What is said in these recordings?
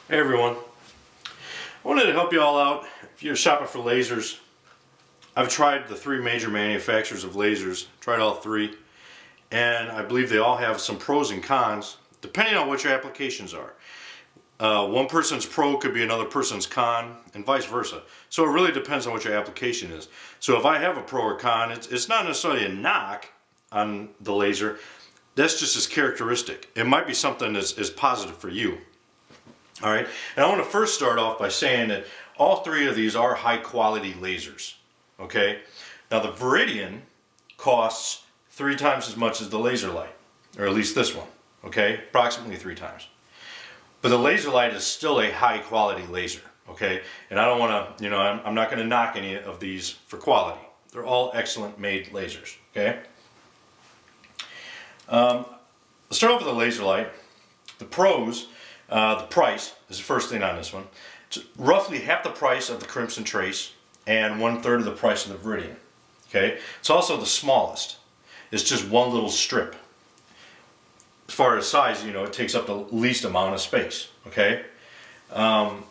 Hey everyone, I wanted to help you all out. If you're shopping for lasers, I've tried the three major manufacturers of lasers, tried all three, and I believe they all have some pros and cons depending on what your applications are. One person's pro could be another person's con, and vice versa. So it really depends on what your application is. So if I have a pro or con, it's not necessarily a knock on the laser, that's just its characteristic. It might be something that's positive for you. All right, and I want to first start off by saying that all three of these are high quality lasers. Okay, now the Veridian costs 3 times as much as the LaserLyte, or at least this one. Okay, approximately 3 times. But the LaserLyte is still a high quality laser. Okay, and I don't want to, I'm not going to knock any of these for quality. They're all excellent made lasers. Okay, let's start off with the LaserLyte. The pros. The price is the first thing on this one. It's roughly half the price of the Crimson Trace and 1/3 of the price of the Veridian. Okay, it's also the smallest. It's just one little strip. As far as size, it takes up the least amount of space. Okay, the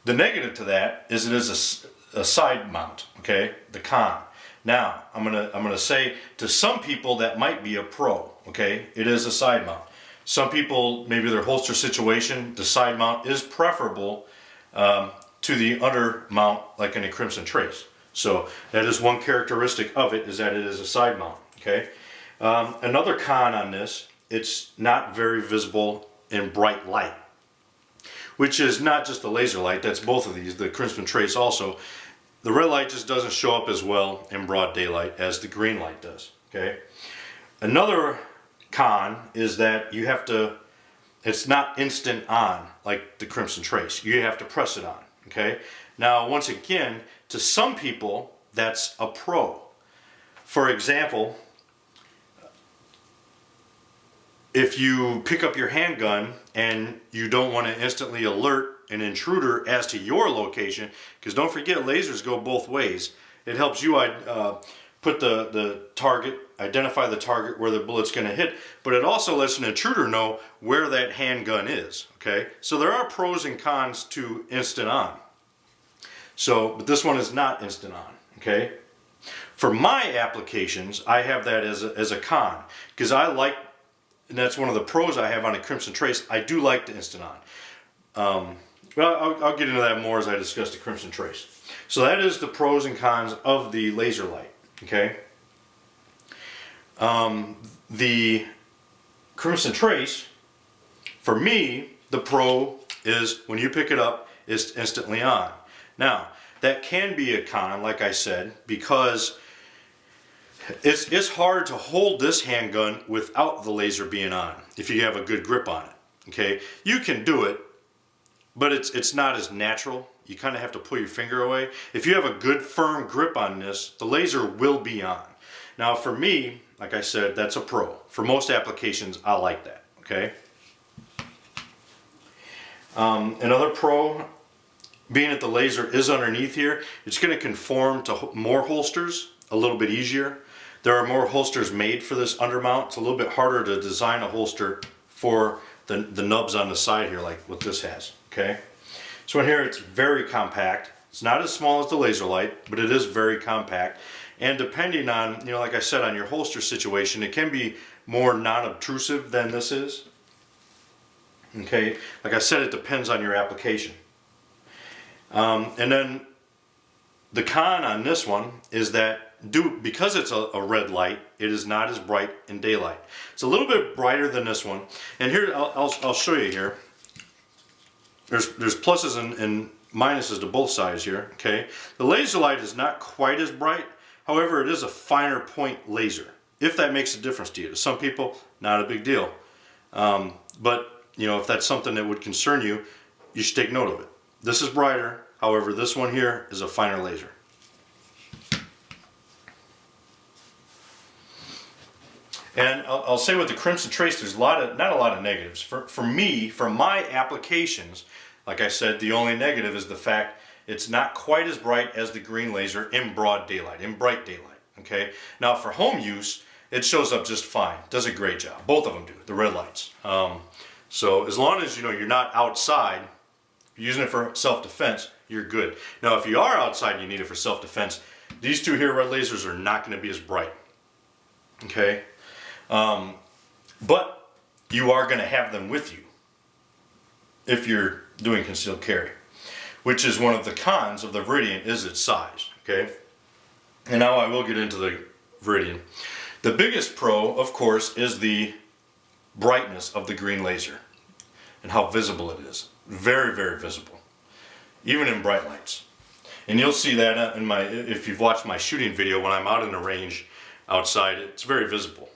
negative to that is it is a side mount. Okay, the con. Now I'm gonna say to some people that might be a pro. Okay, it is a side mount. Some people, maybe their holster situation, the side mount is preferable to the under mount like in a Crimson Trace. So that is one characteristic of it, is that it is a side mount. Okay. Another con on this, it's not very visible in bright light, which is not just the LaserLyte, that's both of these, the Crimson Trace also. The red light just doesn't show up as well in broad daylight as the green light does. Okay. Another con is that you have to, it's not instant on like the Crimson Trace. You have to press it on. Okay. Now once again, to some people that's a pro. For example, if you pick up your handgun and you don't want to instantly alert an intruder as to your location, because don't forget lasers go both ways. It helps you put the target, identify the target where the bullet's going to hit, but it also lets an intruder know where that handgun is. Okay, so there are pros and cons to instant on. So, but this one is not instant on. Okay, for my applications, I have that as a con, because I like, and that's one of the pros I have on a Crimson Trace. I do like the instant on. Well, I'll get into that more as I discuss the Crimson Trace. So that is the pros and cons of the LaserLyte. Okay. The Crimson Trace, for me, the pro is when you pick it up, it's instantly on. Now, that can be a con, like I said, because it's hard to hold this handgun without the laser being on, if you have a good grip on it. Okay, you can do it, but it's not as natural. You kind of have to pull your finger away. If you have a good firm grip on this, the laser will be on. Now for me, like I said, that's a pro. For most applications, I like that. Okay. Another pro, being that the laser is underneath here, it's going to conform to more holsters a little bit easier. There are more holsters made for this undermount. It's a little bit harder to design a holster for the nubs on the side here, like what this has. Okay. So in here it's very compact. It's not as small as the LaserLyte, but it is very compact. And depending on, like I said, on your holster situation, it can be more non-obtrusive than this is. Okay, like I said, it depends on your application. And then the con on this one is that because it's a red light, it is not as bright in daylight. It's a little bit brighter than this one. And here, I'll show you here. There's pluses and minuses to both sides here. Okay, the LaserLyte is not quite as bright. However, it is a finer point laser, if that makes a difference to you. To some people, not a big deal. But if that's something that would concern you, you should take note of it. This is brighter. However, this one here is a finer laser. And I'll say with the Crimson Trace, there's not a lot of negatives. For me, for my applications, like I said, the only negative is the fact it's not quite as bright as the green laser in broad daylight, in bright daylight. Okay. Now for home use, it shows up just fine. Does a great job. Both of them do, the red lights. So as long as you're not outside, you're using it for self-defense, you're good. Now, if you are outside and you need it for self-defense, these two here red lasers are not going to be as bright. Okay? But you are going to have them with you if you're doing concealed carry, which is one of the cons of the Viridian, is its size. Okay? And now I will get into the Viridian. The biggest pro, of course, is the brightness of the green laser and how visible it is. Very, very visible, even in bright lights. And you'll see that in my, if you've watched my shooting video, when I'm out in the range outside, it's very visible.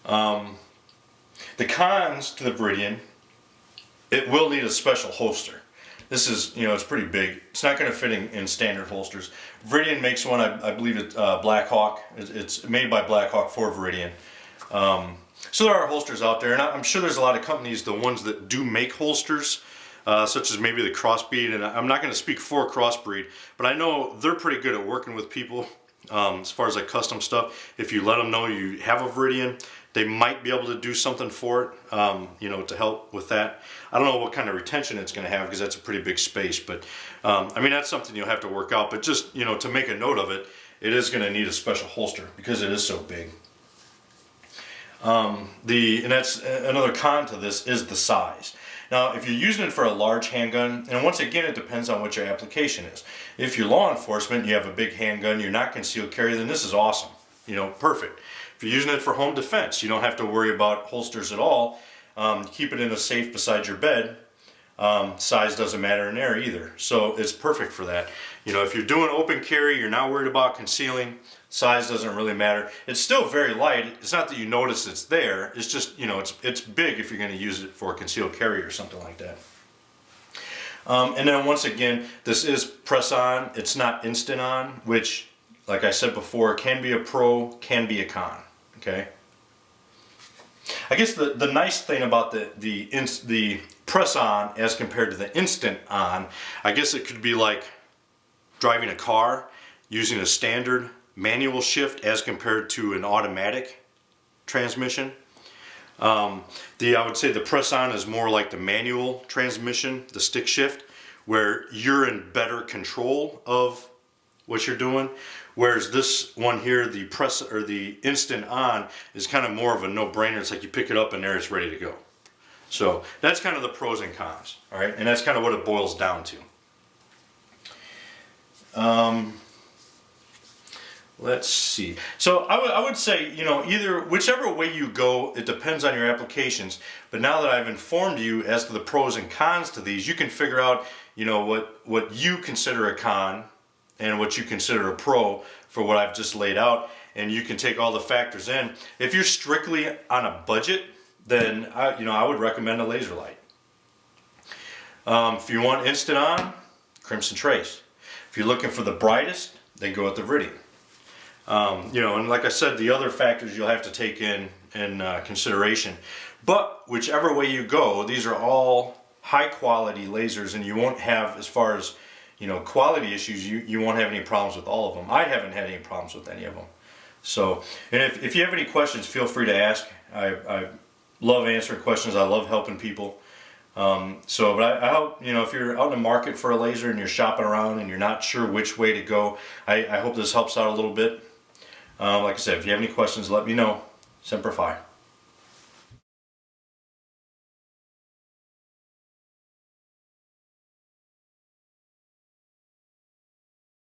The cons to the Veridian, it will need a special holster. This is, it's pretty big. It's not going to fit in standard holsters. Veridian makes one, I believe it's Black Hawk. It's made by Black Hawk for Veridian. So there are holsters out there, and I'm sure there's a lot of companies, the ones that do make holsters, such as maybe the Crossbreed, and I'm not going to speak for Crossbreed, but I know they're pretty good at working with people as far as like custom stuff. If you let them know you have a Veridian, they might be able to do something for it, to help with that. I don't know what kind of retention it's going to have, because that's a pretty big space, but I mean, that's something you'll have to work out. But just, to make a note of it, it is going to need a special holster because it is so big. And that's another con to this, is the size. Now, if you're using it for a large handgun, and once again, it depends on what your application is. If you're law enforcement, you have a big handgun, you're not concealed carry, then this is awesome. Perfect. If you're using it for home defense, you don't have to worry about holsters at all. Keep it in a safe beside your bed. Size doesn't matter in there either. So it's perfect for that. If you're doing open carry, you're not worried about concealing. Size doesn't really matter. It's still very light. It's not that you notice it's there. It's just, it's big if you're going to use it for concealed carry or something like that. And then once again, this is press on. It's not instant on, which, like I said before, can be a pro, can be a con. Okay. I guess the nice thing about the press on as compared to the instant on, I guess it could be like driving a car using a standard manual shift as compared to an automatic transmission. I would say the press on is more like the manual transmission, the stick shift, where you're in better control of what you're doing. Whereas this one here, the press or the instant on, is kind of more of a no-brainer. It's like you pick it up and there it's ready to go. So that's kind of the pros and cons, all right? And that's kind of what it boils down to. Let's see. So I would say, either whichever way you go, it depends on your applications. But now that I've informed you as to the pros and cons to these, you can figure out, what you consider a con and what you consider a pro for what I've just laid out, and you can take all the factors in. If you're strictly on a budget, then I would recommend a LaserLyte. If you want instant on, Crimson Trace. If you're looking for the brightest, then go with the Veridian. And like I said, the other factors you'll have to take in consideration. But whichever way you go, these are all high quality lasers, and you won't have, as far as quality issues, you won't have any problems with all of them. I haven't had any problems with any of them. So, and if you have any questions, feel free to ask. I love answering questions. I love helping people. But I hope, if you're out in the market for a laser and you're shopping around and you're not sure which way to go, I hope this helps out a little bit. Like I said, if you have any questions, let me know. Semper Fi.